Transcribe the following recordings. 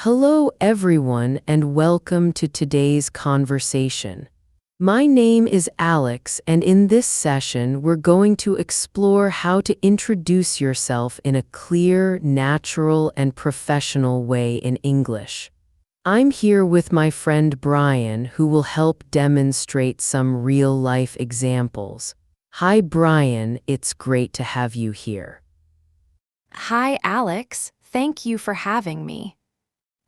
Hello, everyone, and welcome to today's conversation. My name is Alex, and in this session, we're going to explore how to introduce yourself in a clear, natural, and professional way in English. I'm here with my friend Brian, who will help demonstrate some real-life examples. Hi, Brian, it's great to have you here. Hi, Alex. Thank you for having me.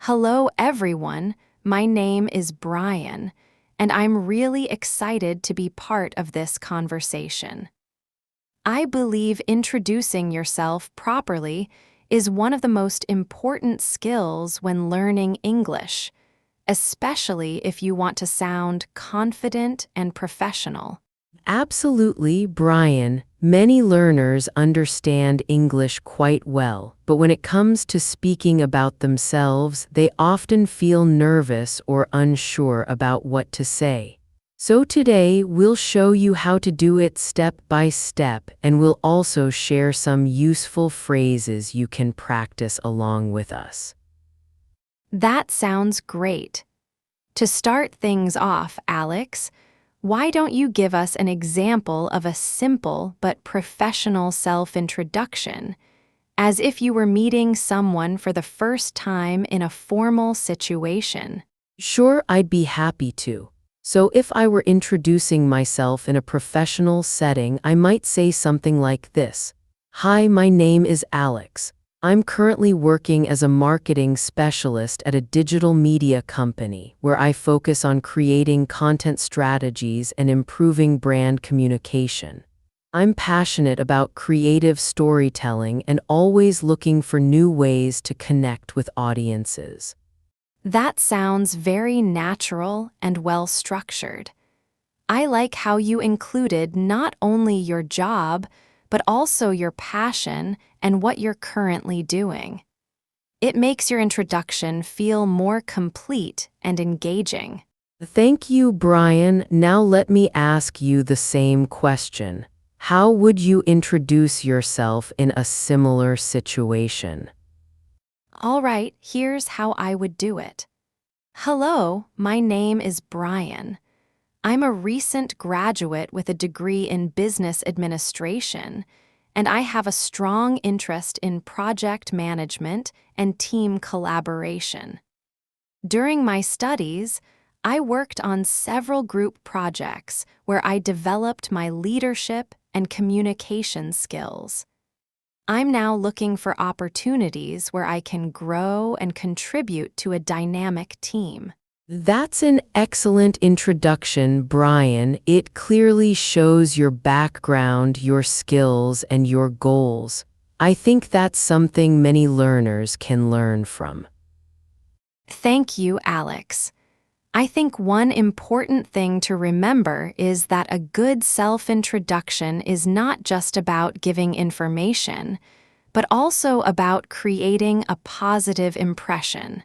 Hello, everyone. My name is Brian, and I'm really excited to be part of this conversation. I believe introducing yourself properly is one of the most important skills when learning English, especially if you want to sound confident and professional. Absolutely, Brian. Many learners understand English quite well, but when it comes to speaking about themselves, they often feel nervous or unsure about what to say. So today, we'll show you how to do it step by step, and we'll also share some useful phrases you can practice along with us. That sounds great. To start things off, Alex, why don't you give us an example of a simple but professional self-introduction, as if you were meeting someone for the first time in a formal situation? Sure, I'd be happy to. So if I were introducing myself in a professional setting, I might say something like this. Hi, my name is Alex. I'm currently working as a marketing specialist at a digital media company where I focus on creating content strategies and improving brand communication. I'm passionate about creative storytelling and always looking for new ways to connect with audiences. That sounds very natural and well-structured. I like how you included not only your job, but also your passion and what you're currently doing. It makes your introduction feel more complete and engaging. Thank you, Brian. Now let me ask you the same question. How would you introduce yourself in a similar situation? All right, here's how I would do it. Hello, my name is Brian. I'm a recent graduate with a degree in business administration, and I have a strong interest in project management and team collaboration. During my studies, I worked on several group projects where I developed my leadership and communication skills. I'm now looking for opportunities where I can grow and contribute to a dynamic team. That's an excellent introduction, Brian. It clearly shows your background, your skills, and your goals. I think that's something many learners can learn from. Thank you, Alex. I think one important thing to remember is that a good self-introduction is not just about giving information, but also about creating a positive impression.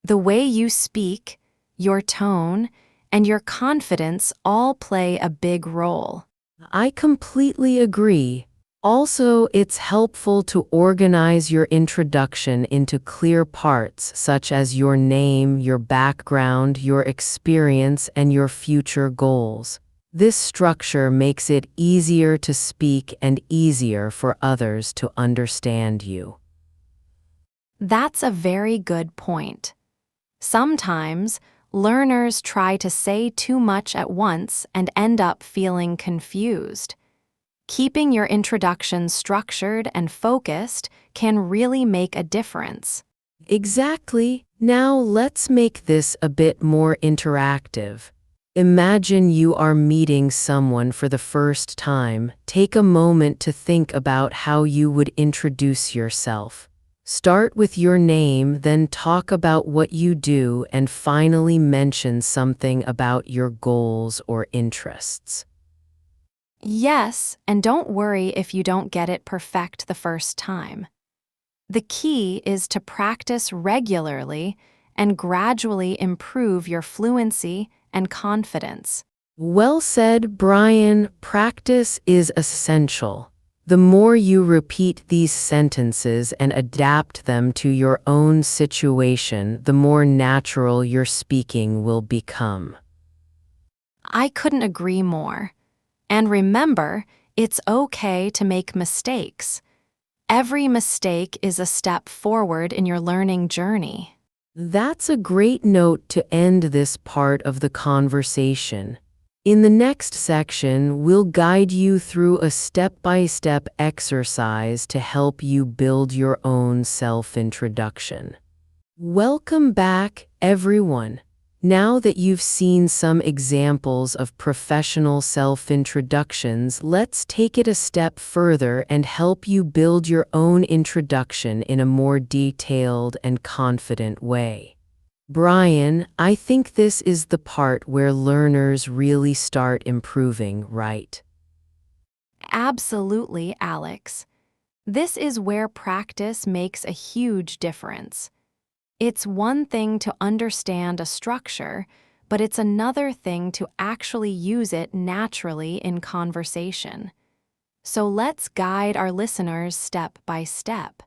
The way you speak, your tone, and your confidence all play a big role. I completely agree. Also, it's helpful to organize your introduction into clear parts such as your name, your background, your experience, and your future goals. This structure makes it easier to speak and easier for others to understand you. That's a very good point. Sometimes, learners try to say too much at once and end up feeling confused. Keeping your introduction structured and focused can really make a difference. Exactly. Now let's make this a bit more interactive. Imagine you are meeting someone for the first time. Take a moment to think about how you would introduce yourself. Start with your name, then talk about what you do, and finally mention something about your goals or interests. Yes, and don't worry if you don't get it perfect the first time. The key is to practice regularly and gradually improve your fluency and confidence. Well said, Brian. Practice is essential. The more you repeat these sentences and adapt them to your own situation, the more natural your speaking will become. I couldn't agree more. And remember, it's okay to make mistakes. Every mistake is a step forward in your learning journey. That's a great note to end this part of the conversation. In the next section, we'll guide you through a step-by-step exercise to help you build your own self-introduction. Welcome back, everyone. Now that you've seen some examples of professional self-introductions, let's take it a step further and help you build your own introduction in a more detailed and confident way. Brian, I think this is the part where learners really start improving, right? Absolutely, Alex. This is where practice makes a huge difference. It's one thing to understand a structure, but it's another thing to actually use it naturally in conversation. So let's guide our listeners step by step.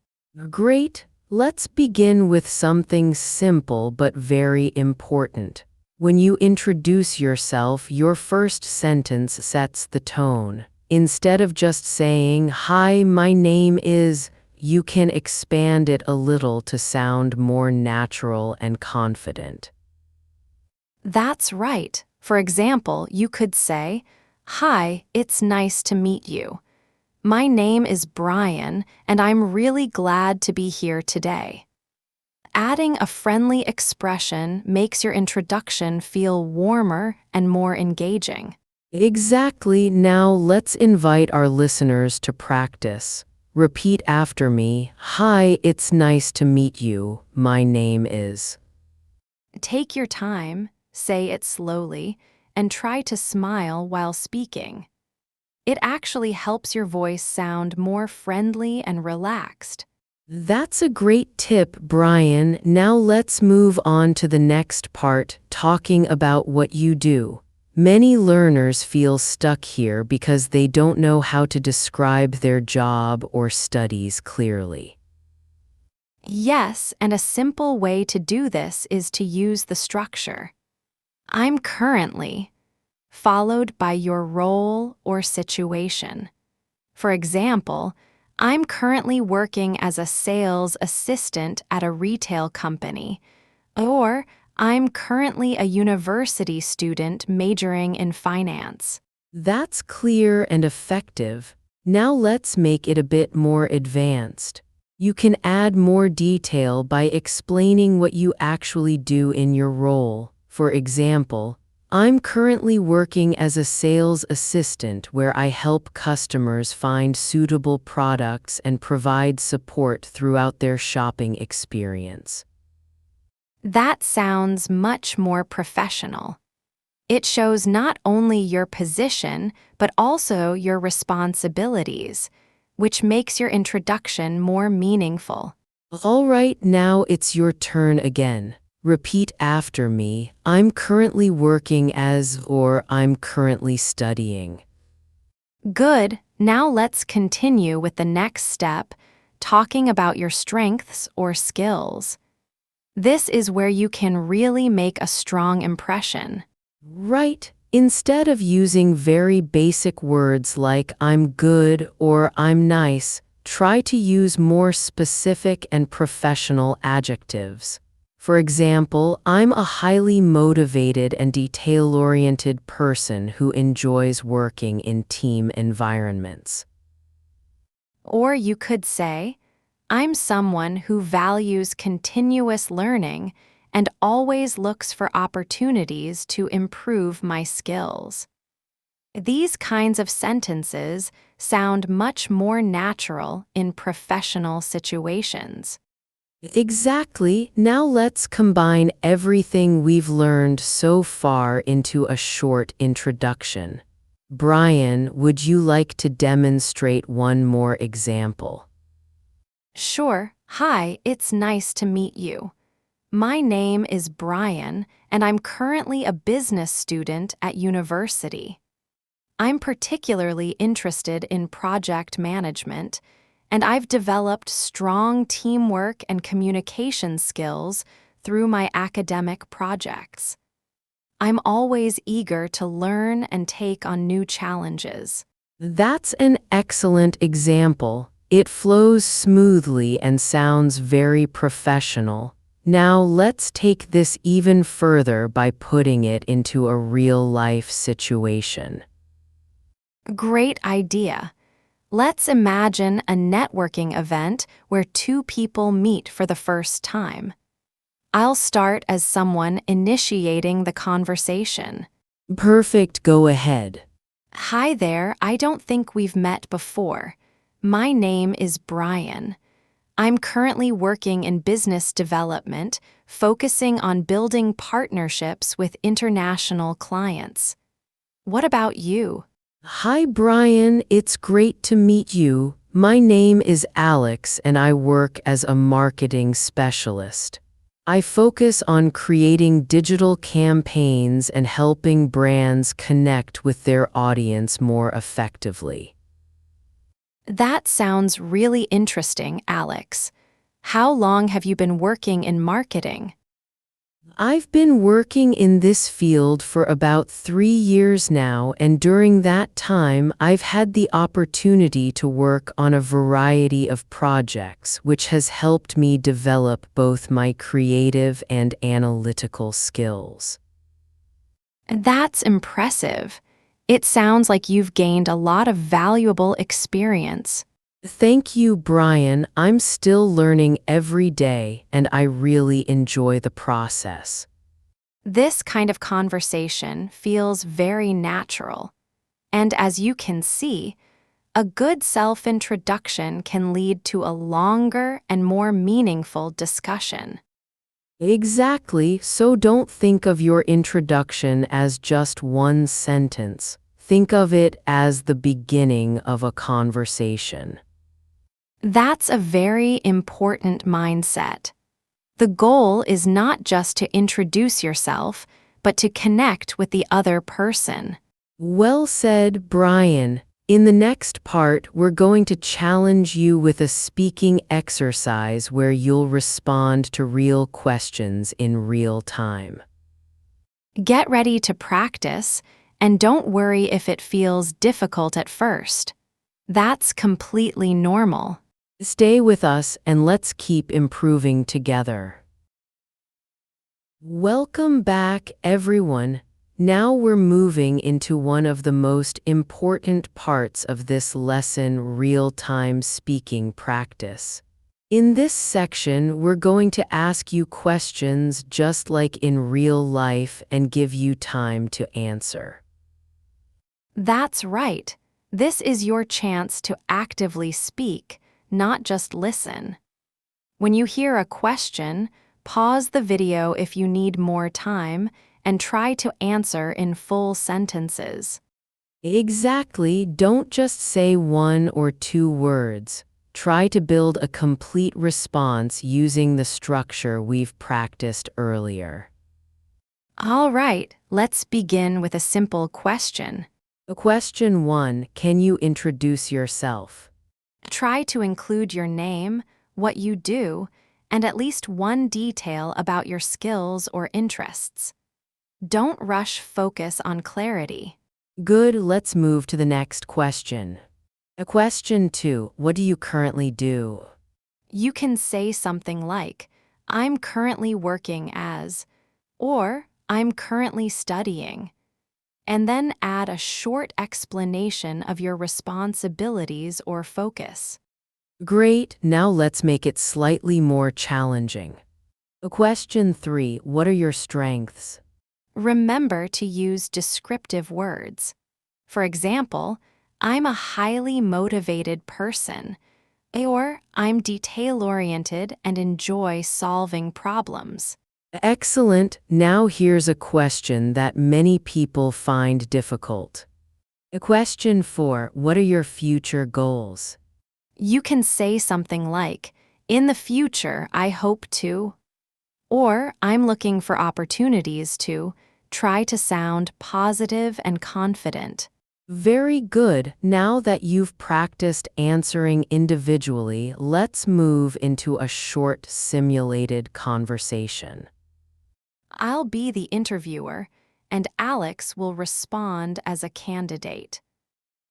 Great. Let's begin with something simple but very important. When you introduce yourself, your first sentence sets the tone. Instead of just saying, "Hi, my name is," you can expand it a little to sound more natural and confident. That's right. For example, you could say, "Hi, it's nice to meet you. My name is Brian, and I'm really glad to be here today." Adding a friendly expression makes your introduction feel warmer and more engaging. Exactly. Now let's invite our listeners to practice. Repeat after me. "Hi, it's nice to meet you. My name is." Take your time, say it slowly, and try to smile while speaking. It actually helps your voice sound more friendly and relaxed. That's a great tip, Brian. Now let's move on to the next part, talking about what you do. Many learners feel stuck here because they don't know how to describe their job or studies clearly. Yes, and a simple way to do this is to use the structure. I'm currently, followed by your role or situation. For example, I'm currently working as a sales assistant at a retail company, or I'm currently a university student majoring in finance. That's clear and effective. Now let's make it a bit more advanced. You can add more detail by explaining what you actually do in your role. For example, I'm currently working as a sales assistant where I help customers find suitable products and provide support throughout their shopping experience. That sounds much more professional. It shows not only your position, but also your responsibilities, which makes your introduction more meaningful. All right, now it's your turn again. Repeat after me. I'm currently working as, or I'm currently studying. Good. Now let's continue with the next step, talking about your strengths or skills. This is where you can really make a strong impression. Right. Instead of using very basic words like "I'm good" or "I'm nice," try to use more specific and professional adjectives. For example, "I'm a highly motivated and detail-oriented person who enjoys working in team environments." Or you could say, I'm someone who values continuous learning and always looks for opportunities to improve my skills. These kinds of sentences sound much more natural in professional situations. Exactly. Now let's combine everything we've learned so far into a short introduction. Brian, would you like to demonstrate one more example? Sure. Hi, it's nice to meet you. My name is Brian, and I'm currently a business student at university. I'm particularly interested in project management, and I've developed strong teamwork and communication skills through my academic projects. I'm always eager to learn and take on new challenges. That's an excellent example. It flows smoothly and sounds very professional. Now let's take this even further by putting it into a real-life situation. Great idea. Let's imagine a networking event where two people meet for the first time. I'll start as someone initiating the conversation. Perfect, go ahead. Hi there, I don't think we've met before. My name is Brian. I'm currently working in business development, focusing on building partnerships with international clients. What about you? Hi Brian, it's great to meet you. My name is Alex and I work as a marketing specialist. I focus on creating digital campaigns and helping brands connect with their audience more effectively. That sounds really interesting, Alex. How long have you been working in marketing? I've been working in this field for about 3 years now, and during that time, I've had the opportunity to work on a variety of projects, which has helped me develop both my creative and analytical skills. That's impressive. It sounds like you've gained a lot of valuable experience. Thank you, Brian. I'm still learning every day, and I really enjoy the process. This kind of conversation feels very natural. And as you can see, a good self-introduction can lead to a longer and more meaningful discussion. Exactly, so don't think of your introduction as just one sentence. Think of it as the beginning of a conversation. That's a very important mindset. The goal is not just to introduce yourself, but to connect with the other person. Well said, Brian. In the next part, we're going to challenge you with a speaking exercise where you'll respond to real questions in real time. Get ready to practice, and don't worry if it feels difficult at first. That's completely normal. Stay with us and let's keep improving together. Welcome back, everyone. Now we're moving into one of the most important parts of this lesson, real-time speaking practice. In this section, we're going to ask you questions just like in real life and give you time to answer. That's right. This is your chance to actively speak, not just listen. When you hear a question, pause the video if you need more time and try to answer in full sentences. Exactly, don't just say one or two words. Try to build a complete response using the structure we've practiced earlier. All right, let's begin with a simple question. Question 1, can you introduce yourself? Try to include your name, what you do, and at least one detail about your skills or interests. Don't rush, focus on clarity. Good, let's move to the next question. Question 2, what do you currently do? You can say something like, I'm currently working as, or I'm currently studying, and then add a short explanation of your responsibilities or focus. Great, now let's make it slightly more challenging. Question 3, what are your strengths? Remember to use descriptive words. For example, I'm a highly motivated person, or I'm detail-oriented and enjoy solving problems. Excellent, now here's a question that many people find difficult. Question 4, what are your future goals? You can say something like, in the future, I hope to, or I'm looking for opportunities to, try to sound positive and confident. Very good. Now that you've practiced answering individually, let's move into a short simulated conversation. I'll be the interviewer, and Alex will respond as a candidate.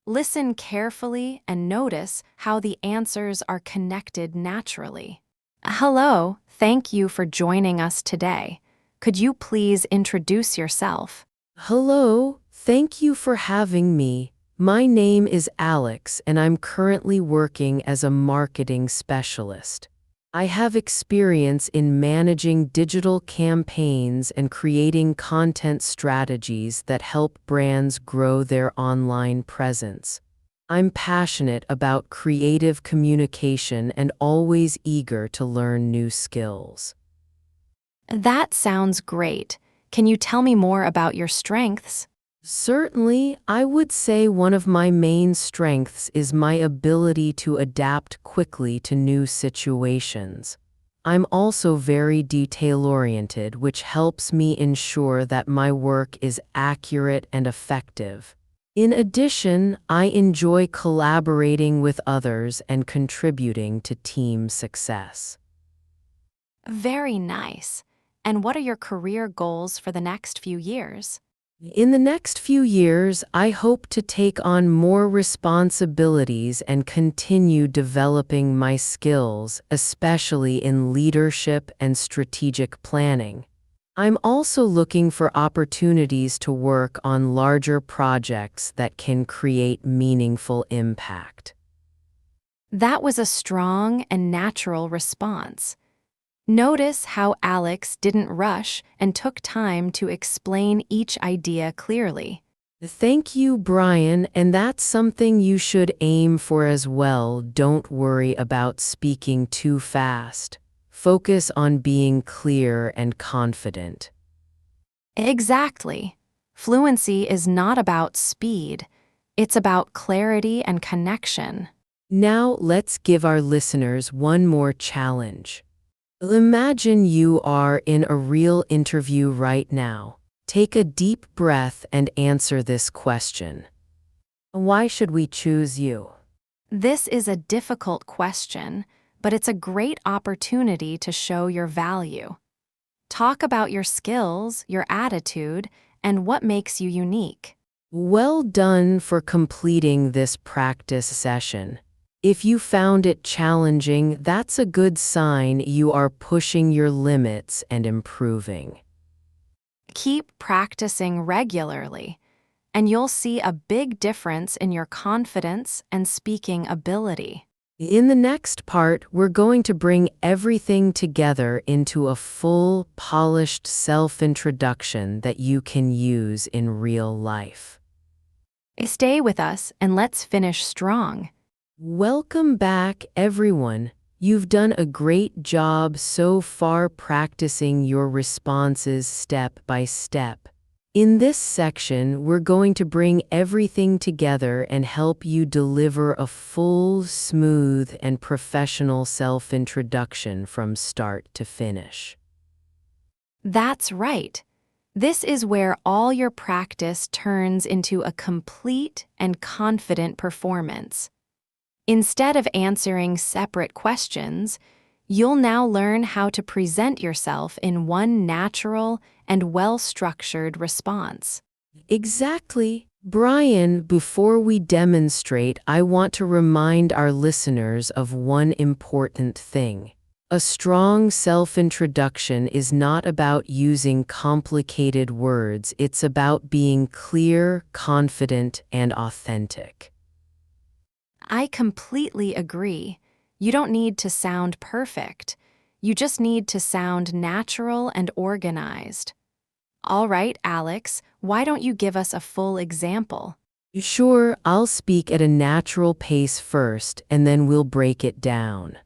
Listen carefully and notice how the answers are connected naturally. Hello, thank you for joining us today. Could you please introduce yourself? Hello, thank you for having me. My name is Alex, and I'm currently working as a marketing specialist. I have experience in managing digital campaigns and creating content strategies that help brands grow their online presence. I'm passionate about creative communication and always eager to learn new skills. That sounds great. Can you tell me more about your strengths? Certainly, I would say one of my main strengths is my ability to adapt quickly to new situations. I'm also very detail-oriented, which helps me ensure that my work is accurate and effective. In addition, I enjoy collaborating with others and contributing to team success. Very nice. And what are your career goals for the next few years? In the next few years, I hope to take on more responsibilities and continue developing my skills, especially in leadership and strategic planning. I'm also looking for opportunities to work on larger projects that can create meaningful impact. That was a strong and natural response. Notice how Alex didn't rush and took time to explain each idea clearly. Thank you, Brian, and that's something you should aim for as well. Don't worry about speaking too fast. Focus on being clear and confident. Exactly. Fluency is not about speed, it's about clarity and connection. Now let's give our listeners one more challenge. Imagine you are in a real interview right now. Take a deep breath and answer this question. Why should we choose you? This is a difficult question, but it's a great opportunity to show your value. Talk about your skills, your attitude, and what makes you unique. Well done for completing this practice session. If you found it challenging, that's a good sign you are pushing your limits and improving. Keep practicing regularly, and you'll see a big difference in your confidence and speaking ability. In the next part, we're going to bring everything together into a full, polished self-introduction that you can use in real life. Stay with us and let's finish strong. Welcome back, everyone. You've done a great job so far practicing your responses step by step. In this section, we're going to bring everything together and help you deliver a full, smooth, and professional self-introduction from start to finish. That's right. This is where all your practice turns into a complete and confident performance. Instead of answering separate questions, you'll now learn how to present yourself in one natural and well-structured response. Exactly. Brian, before we demonstrate, I want to remind our listeners of one important thing. A strong self-introduction is not about using complicated words, it's about being clear, confident, and authentic. I completely agree. You don't need to sound perfect. You just need to sound natural and organized. All right, Alex, why don't you give us a full example? Sure, I'll speak at a natural pace first, and then we'll break it down.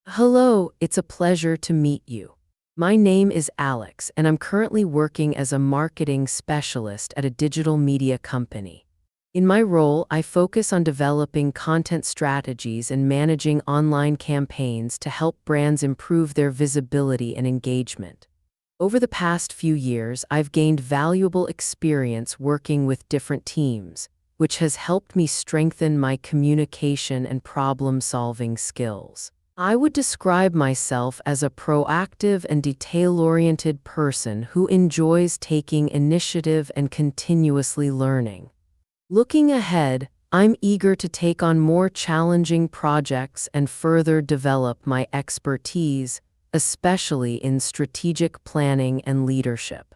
Hello, it's a pleasure to meet you. My name is Alex, and I'm currently working as a marketing specialist at a digital media company. In my role, I focus on developing content strategies and managing online campaigns to help brands improve their visibility and engagement. Over the past few years, I've gained valuable experience working with different teams, which has helped me strengthen my communication and problem-solving skills. I would describe myself as a proactive and detail-oriented person who enjoys taking initiative and continuously learning. Looking ahead, I'm eager to take on more challenging projects and further develop my expertise, especially in strategic planning and leadership.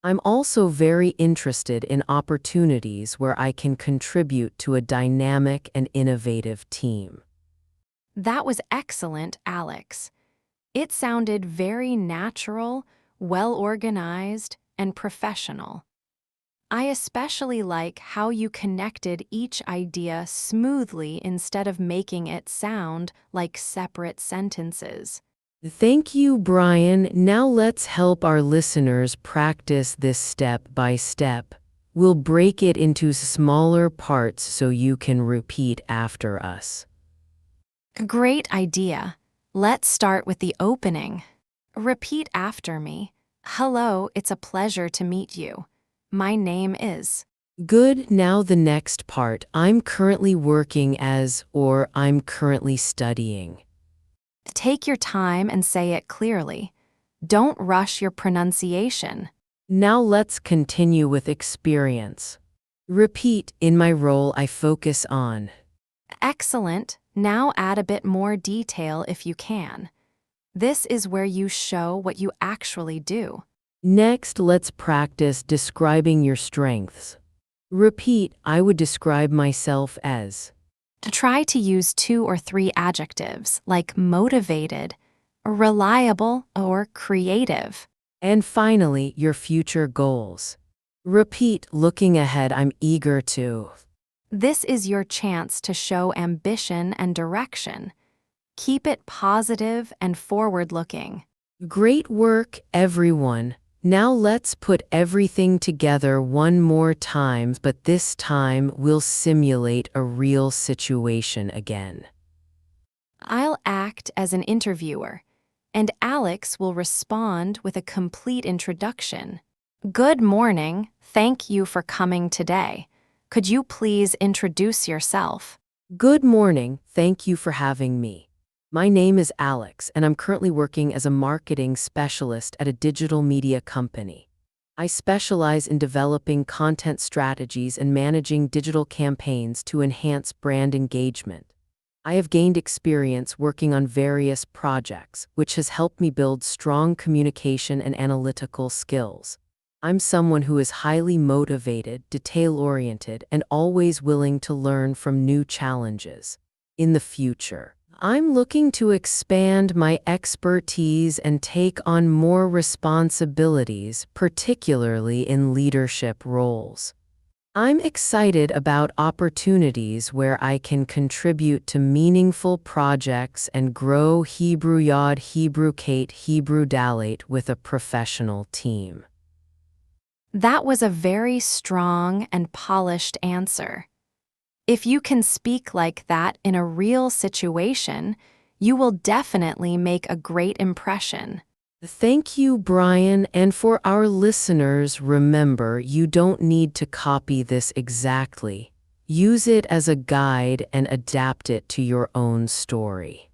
I'm also very interested in opportunities where I can contribute to a dynamic and innovative team. That was excellent, Alex. It sounded very natural, well-organized, and professional. I especially like how you connected each idea smoothly instead of making it sound like separate sentences. Thank you, Brian. Now let's help our listeners practice this step by step. We'll break it into smaller parts so you can repeat after us. Great idea. Let's start with the opening. Repeat after me. Hello, it's a pleasure to meet you. My name is. Good. Now the next part. I'm currently working as, or I'm currently studying. Take your time and say it clearly. Don't rush your pronunciation. Now let's continue with experience. Repeat, in my role I focus on. Excellent. Now add a bit more detail if you can. This is where you show what you actually do. Next, let's practice describing your strengths. Repeat, I would describe myself as. Try to use 2 or 3 adjectives like motivated, reliable, or creative. And finally, your future goals. Repeat, looking ahead, I'm eager to. This is your chance to show ambition and direction. Keep it positive and forward-looking. Great work, everyone. Now let's put everything together one more time, but this time we'll simulate a real situation again. I'll act as an interviewer, and Alex will respond with a complete introduction. Good morning. Thank you for coming today. Could you please introduce yourself? Good morning. Thank you for having me. My name is Alex, and I'm currently working as a marketing specialist at a digital media company. I specialize in developing content strategies and managing digital campaigns to enhance brand engagement. I have gained experience working on various projects, which has helped me build strong communication and analytical skills. I'm someone who is highly motivated, detail-oriented, and always willing to learn from new challenges. In the future, I'm looking to expand my expertise and take on more responsibilities, particularly in leadership roles. I'm excited about opportunities where I can contribute to meaningful projects and grow Hebrew Yod Hebrew Kate Hebrew Dalet with a professional team. That was a very strong and polished answer. If you can speak like that in a real situation, you will definitely make a great impression. Thank you, Brian, and for our listeners, remember, you don't need to copy this exactly. Use it as a guide and adapt it to your own story.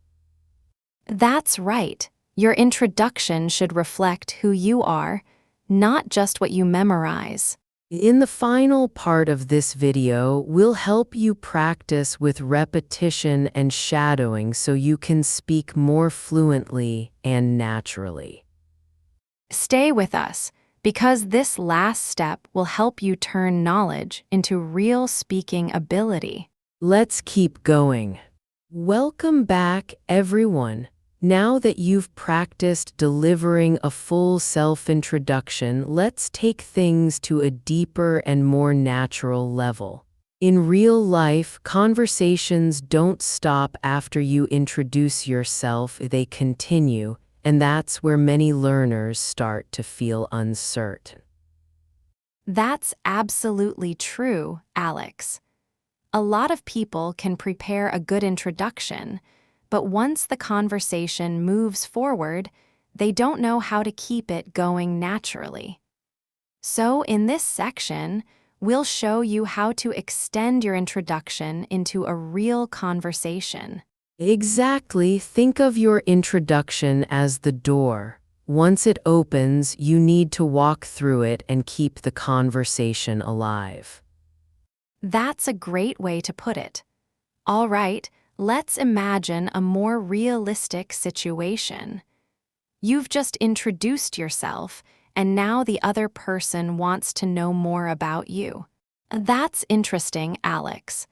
That's right. Your introduction should reflect who you are, not just what you memorize. In the final part of this video, we'll help you practice with repetition and shadowing so you can speak more fluently and naturally. Stay with us, because this last step will help you turn knowledge into real speaking ability. Let's keep going. Welcome back, everyone. Now that you've practiced delivering a full self-introduction, let's take things to a deeper and more natural level. In real life, conversations don't stop after you introduce yourself, they continue, and that's where many learners start to feel uncertain. That's absolutely true, Alex. A lot of people can prepare a good introduction, but once the conversation moves forward, they don't know how to keep it going naturally. So in this section, we'll show you how to extend your introduction into a real conversation. Exactly. Think of your introduction as the door. Once it opens, you need to walk through it and keep the conversation alive. That's a great way to put it. All right, let's imagine a more realistic situation. You've just introduced yourself, and now the other person wants to know more about you. That's interesting, Alex.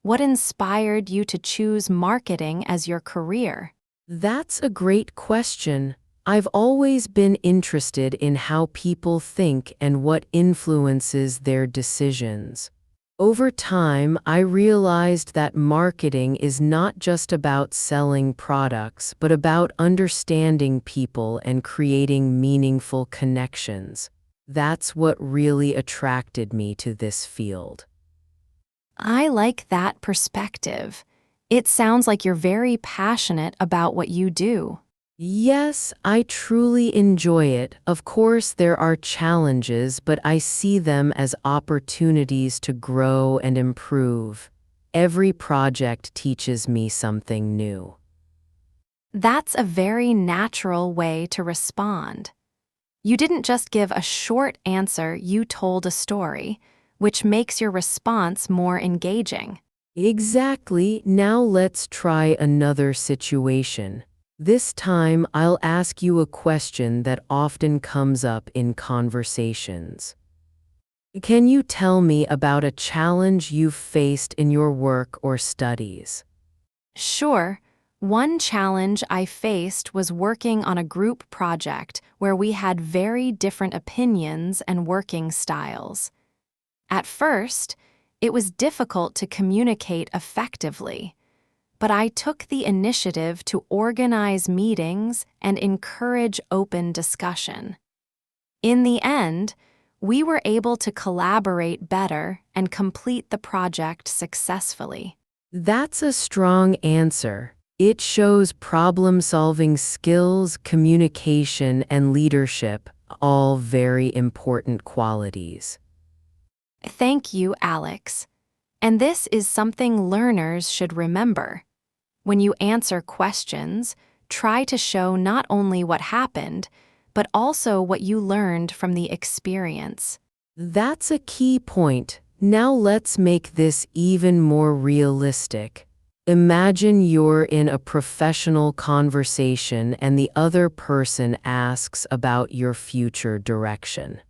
What inspired you to choose marketing as your career? That's a great question. I've always been interested in how people think and what influences their decisions. Over time, I realized that marketing is not just about selling products, but about understanding people and creating meaningful connections. That's what really attracted me to this field. I like that perspective. It sounds like you're very passionate about what you do. Yes, I truly enjoy it. Of course, there are challenges, but I see them as opportunities to grow and improve. Every project teaches me something new. That's a very natural way to respond. You didn't just give a short answer, you told a story, which makes your response more engaging. Exactly. Now let's try another situation. This time, I'll ask you a question that often comes up in conversations. Can you tell me about a challenge you've faced in your work or studies? Sure, one challenge I faced was working on a group project where we had very different opinions and working styles. At first, it was difficult to communicate effectively, but I took the initiative to organize meetings and encourage open discussion. In the end, we were able to collaborate better and complete the project successfully. That's a strong answer. It shows problem-solving skills, communication, and leadership, all very important qualities. Thank you, Alex. And this is something learners should remember. When you answer questions, try to show not only what happened, but also what you learned from the experience. That's a key point. Now let's make this even more realistic. Imagine you're in a professional conversation and the other person asks about your future direction.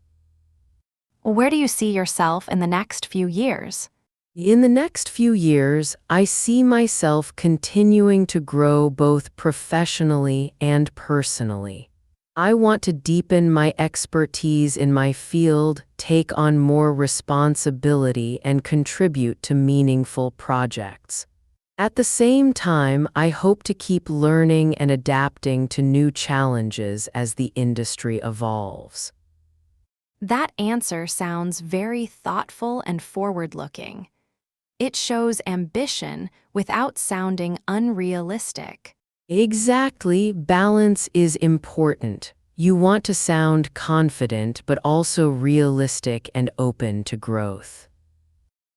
Where do you see yourself in the next few years? In the next few years, I see myself continuing to grow both professionally and personally. I want to deepen my expertise in my field, take on more responsibility, and contribute to meaningful projects. At the same time, I hope to keep learning and adapting to new challenges as the industry evolves. That answer sounds very thoughtful and forward-looking. It shows ambition without sounding unrealistic. Exactly, balance is important. You want to sound confident but also realistic and open to growth.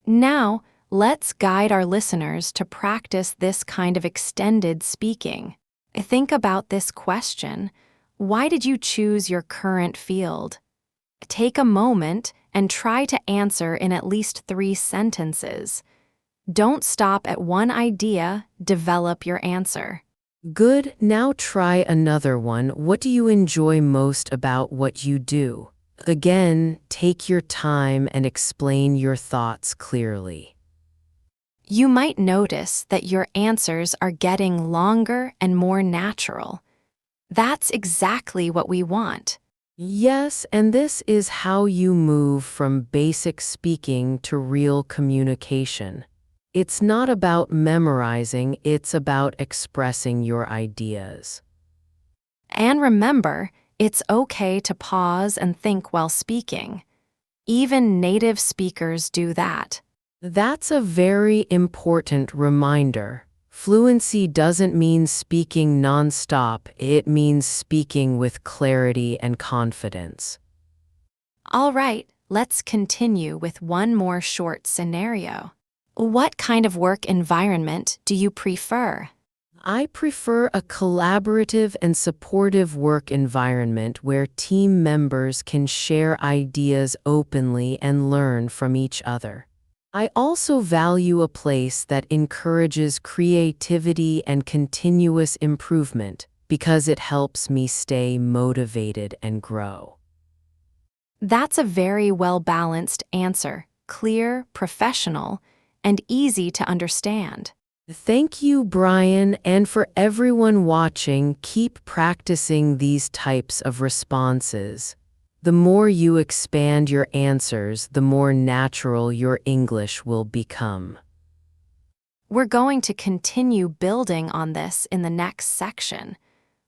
Now, let's guide our listeners to practice this kind of extended speaking. Think about this question: why did you choose your current field? Take a moment and try to answer in at least 3 sentences. Don't stop at one idea, develop your answer. Good, now try another one. What do you enjoy most about what you do? Again, take your time and explain your thoughts clearly. You might notice that your answers are getting longer and more natural. That's exactly what we want. Yes, and this is how you move from basic speaking to real communication. It's not about memorizing, it's about expressing your ideas. And remember, it's okay to pause and think while speaking. Even native speakers do that. That's a very important reminder. Fluency doesn't mean speaking nonstop, it means speaking with clarity and confidence. All right, Let's continue with one more short scenario. What kind of work environment do you prefer? I prefer a collaborative and supportive work environment where team members can share ideas openly and learn from each other. I also value a place that encourages creativity and continuous improvement because it helps me stay motivated and grow. That's a very well-balanced answer, clear, professional, and easy to understand. Thank you, Brian, and for everyone watching, keep practicing these types of responses. The more you expand your answers, the more natural your English will become. We're going to continue building on this in the next section,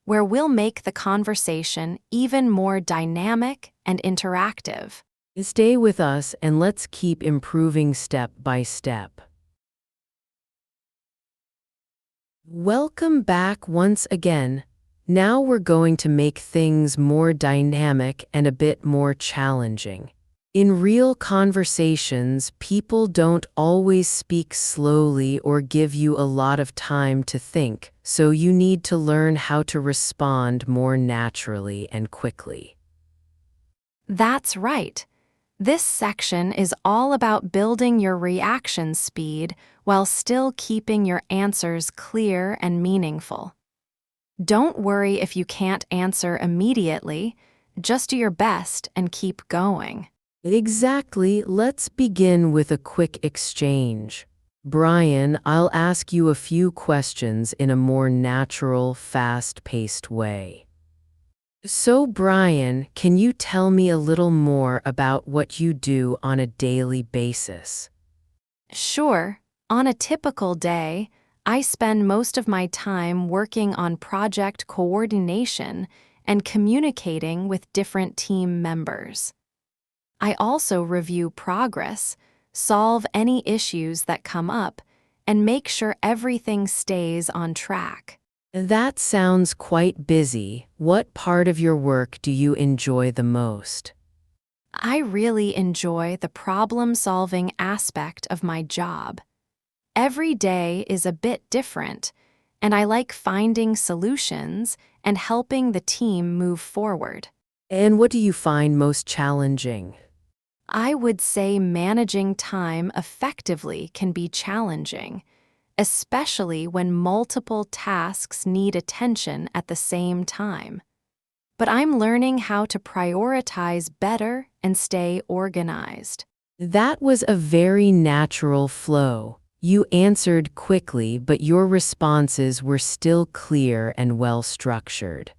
where we'll make the conversation even more dynamic and interactive. Stay with us and let's keep improving step by step. Welcome back once again. Now we're going to make things more dynamic and a bit more challenging. In real conversations, people don't always speak slowly or give you a lot of time to think, so you need to learn how to respond more naturally and quickly. That's right. This section is all about building your reaction speed while still keeping your answers clear and meaningful. Don't worry if you can't answer immediately, just do your best and keep going. Exactly. Let's begin with a quick exchange. Brian, I'll ask you a few questions in a more natural, fast-paced way. So, Brian, can you tell me a little more about what you do on a daily basis? Sure, on a typical day, I spend most of my time working on project coordination and communicating with different team members. I also review progress, solve any issues that come up, and make sure everything stays on track. That sounds quite busy. What part of your work do you enjoy the most? I really enjoy the problem-solving aspect of my job. Every day is a bit different, and I like finding solutions and helping the team move forward. And what do you find most challenging? I would say managing time effectively can be challenging, especially when multiple tasks need attention at the same time. But I'm learning how to prioritize better and stay organized. That was a very natural flow. You answered quickly, but your responses were still clear and well-structured.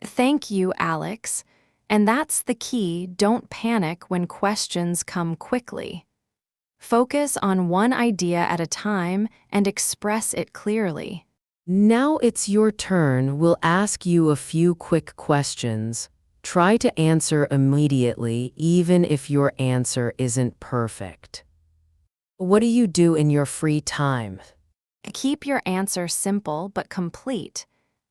Thank you, Alex. And that's the key, don't panic when questions come quickly. Focus on one idea at a time and express it clearly. Now it's your turn. We'll ask you a few quick questions. Try to answer immediately, even if your answer isn't perfect. What do you do in your free time? Keep your answer simple but complete.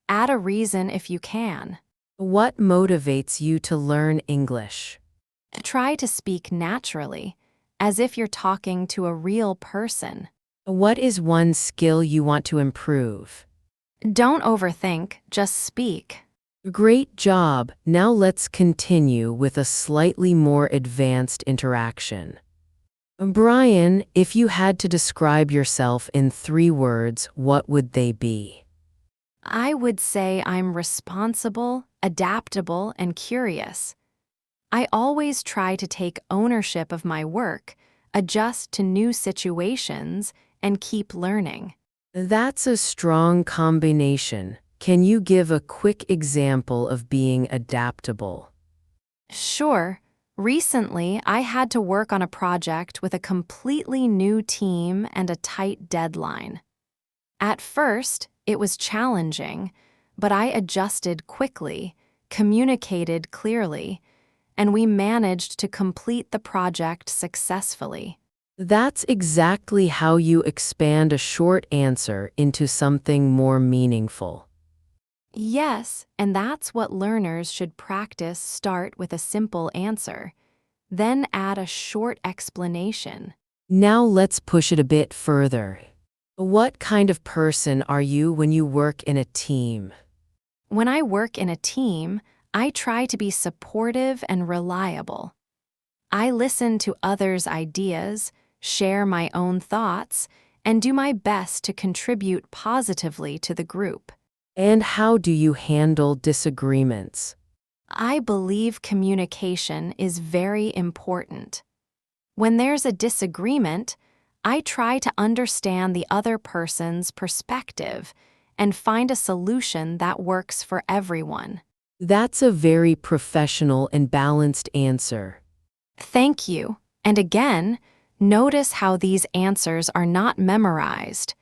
Add a reason if you can. What motivates you to learn English? Try to speak naturally, as if you're talking to a real person. What is one skill you want to improve? Don't overthink, just speak. Great job. Now let's continue with a slightly more advanced interaction. Brian, if you had to describe yourself in 3 words, what would they be? I would say I'm responsible, adaptable, and curious. I always try to take ownership of my work, adjust to new situations, and keep learning. That's a strong combination. Can you give a quick example of being adaptable? Sure, recently I had to work on a project with a completely new team and a tight deadline. At first, it was challenging, but I adjusted quickly, communicated clearly, and we managed to complete the project successfully. That's exactly how you expand a short answer into something more meaningful. Yes, and that's what learners should practice. Start with a simple answer. Then add a short explanation. Now let's push it a bit further. What kind of person are you when you work in a team? When I work in a team, I try to be supportive and reliable. I listen to others' ideas, share my own thoughts, and do my best to contribute positively to the group. And how do you handle disagreements? I believe communication is very important. When there's a disagreement, I try to understand the other person's perspective and find a solution that works for everyone. That's a very professional and balanced answer. Thank you. And again, notice how these answers are not memorized.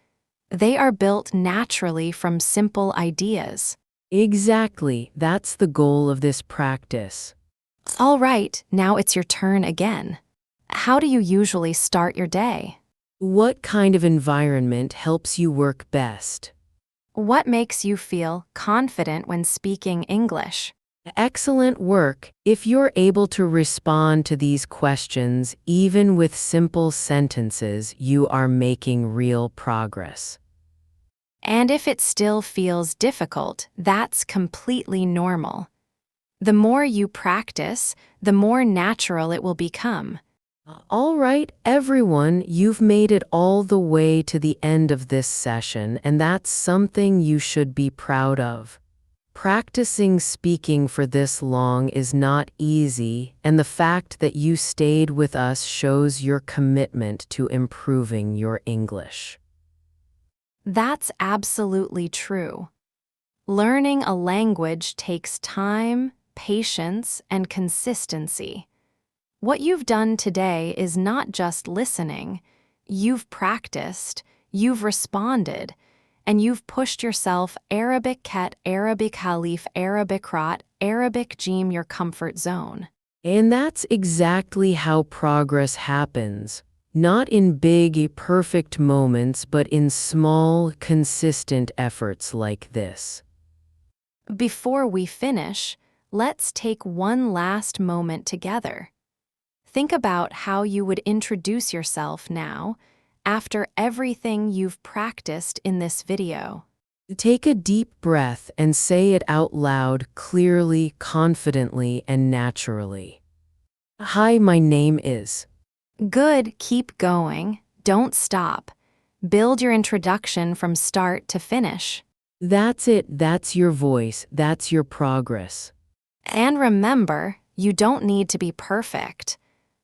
They are built naturally from simple ideas. Exactly, that's the goal of this practice. All right, now it's your turn again. How do you usually start your day? What kind of environment helps you work best? What makes you feel confident when speaking English? Excellent work. If you're able to respond to these questions, even with simple sentences, you are making real progress. And if it still feels difficult, that's completely normal. The more you practice, the more natural it will become. All right, everyone, you've made it all the way to the end of this session, and that's something you should be proud of. Practicing speaking for this long is not easy, and the fact that you stayed with us shows your commitment to improving your English. That's absolutely true. Learning a language takes time, patience, and consistency. What you've done today is not just listening. You've practiced, you've responded, and you've pushed yourself Arabic ket, Arabic halif, Arabic rot, Arabic jim your comfort zone. And that's exactly how progress happens. Not in big, perfect moments, but in small, consistent efforts like this. Before we finish, let's take one last moment together. Think about how you would introduce yourself now, after everything you've practiced in this video. Take a deep breath and say it out loud, clearly, confidently, and naturally. Hi, my name is. Good, keep going, don't stop. Build your introduction from start to finish. That's it, that's your voice, that's your progress. And remember, you don't need to be perfect.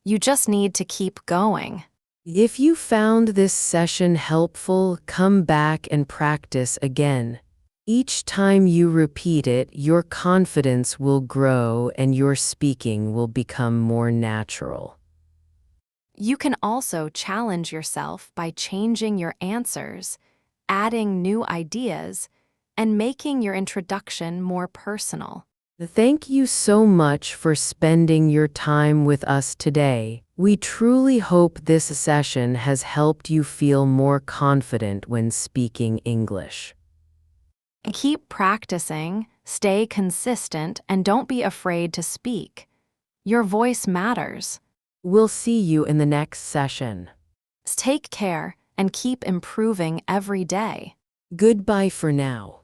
You just need to keep going. If you found this session helpful, come back and practice again. Each time you repeat it, your confidence will grow and your speaking will become more natural. You can also challenge yourself by changing your answers, adding new ideas, and making your introduction more personal. Thank you so much for spending your time with us today. We truly hope this session has helped you feel more confident when speaking English. Keep practicing, stay consistent, and don't be afraid to speak. Your voice matters. We'll see you in the next session. Take care and keep improving every day. Goodbye for now.